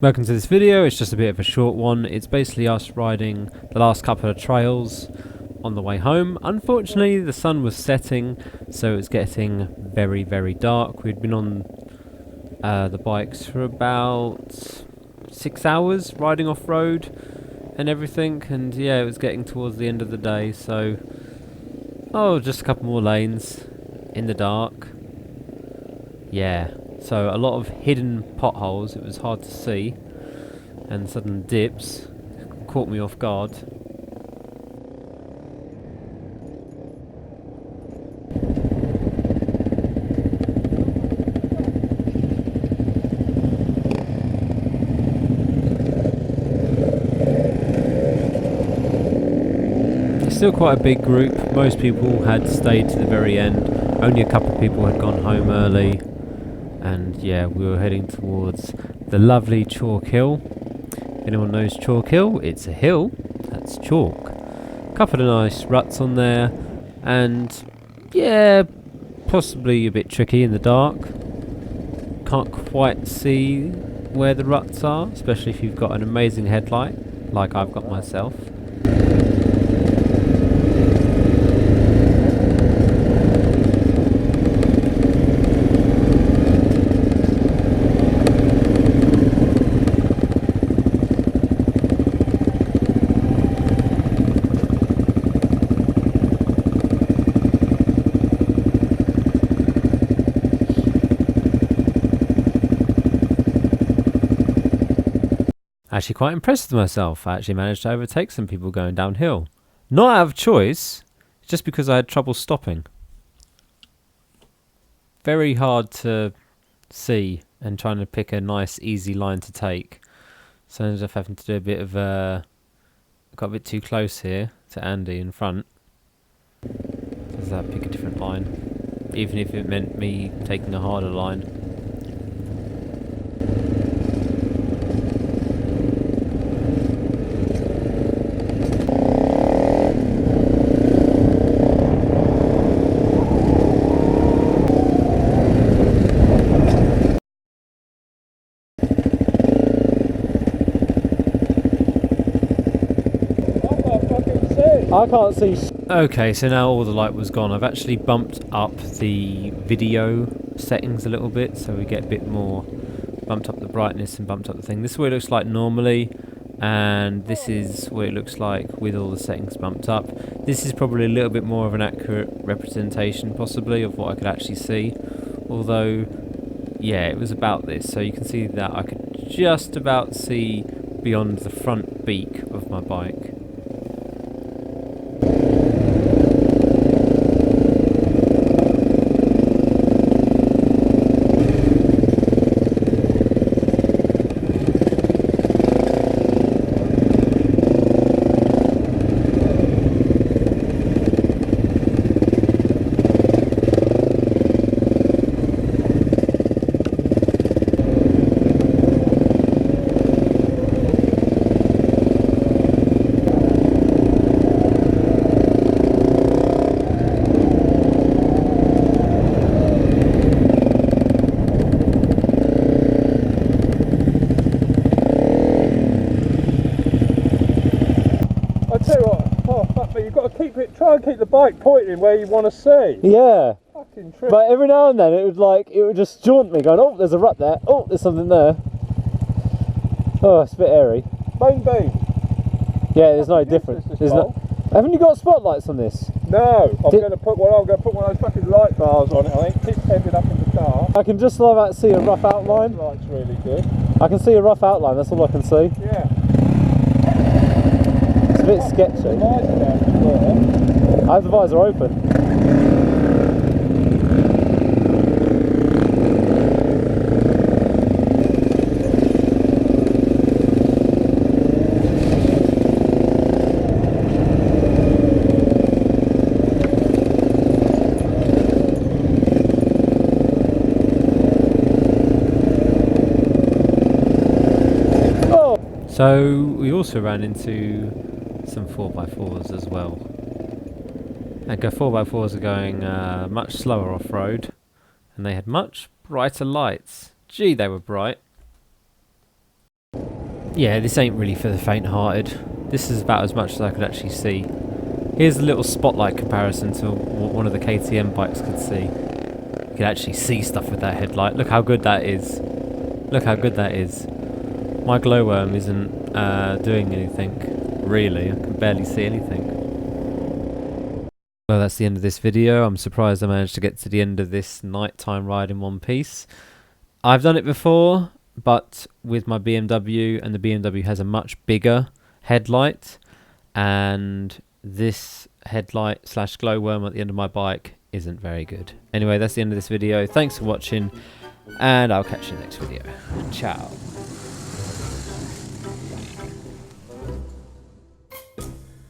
Welcome to this video. It's just a bit of a short one. It's basically us riding the last couple of trails on the way home. Unfortunately, the sun was setting, so it's getting very dark. We'd been on the bikes for about 6 hours riding off-road and everything, and yeah, it was getting towards the end of the day, so just a couple more lanes in the dark. Yeah. So a lot of hidden potholes, it was hard to see, and sudden dips caught me off guard. It's still quite a big group. Most people had stayed to the very end. Only a couple of people had gone home early. And yeah, we were heading towards the lovely Chalk Hill. Anyone knows Chalk Hill? It's a hill that's chalk. Couple of nice ruts on there, and yeah, possibly a bit tricky in the dark. Can't quite see where the ruts are, especially if you've got an amazing headlight, like I've got myself. Actually quite impressed with myself. I actually managed to overtake some people going downhill. Not out of choice, just because I had trouble stopping. Very hard to see and trying to pick a nice easy line to take. So I ended up having to do a bit of got a bit too close here to Andy in front. Does that pick a different line? Even if it meant me taking a harder line. I can't see. Okay, so now all the light was gone. I've actually bumped up the video settings a little bit, so we get a bit more. Bumped up the brightness and bumped up the thing. This is what it looks like normally, and this is what it looks like with all the settings bumped up. This is probably a little bit more of an accurate representation, possibly, of what I could actually see. Although, yeah, it was about this, so you can see that I could just about see beyond the front beak of my bike. Try and keep the bike pointing where you want to see. Yeah. Fucking trick. But every now and then it would just jaunt me, going, oh, there's a rut there. Oh, there's something there. Oh, it's a bit airy. Main beam. Yeah, there's no difference. There's no. Haven't you got spotlights on this? No. I'm going to put one of those fucking light bars on it. I think keep ending up in the car. I can just about see a rough outline. The light's really good. I can see a rough outline. That's all I can see. Yeah. It's a bit sketchy. The visor down there. I have the visor open. So we also ran into some 4x4s as well. And 4x4s are going much slower off-road, and they had much brighter lights. Gee, they were bright. Yeah, this ain't really for the faint-hearted. This is about as much as I could actually see. Here's a little spotlight comparison to what one of the KTM bikes could see. You can actually see stuff with that headlight. Look how good that is. Look how good that is. My glowworm isn't doing anything, really. I can barely see anything. Well, that's the end of this video. I'm surprised I managed to get to the end of this nighttime ride in one piece. I've done it before, but with my BMW, and the BMW has a much bigger headlight, and this headlight slash glowworm at the end of my bike isn't very good. Anyway, that's the end of this video. Thanks for watching, and I'll catch you in the next video. Ciao.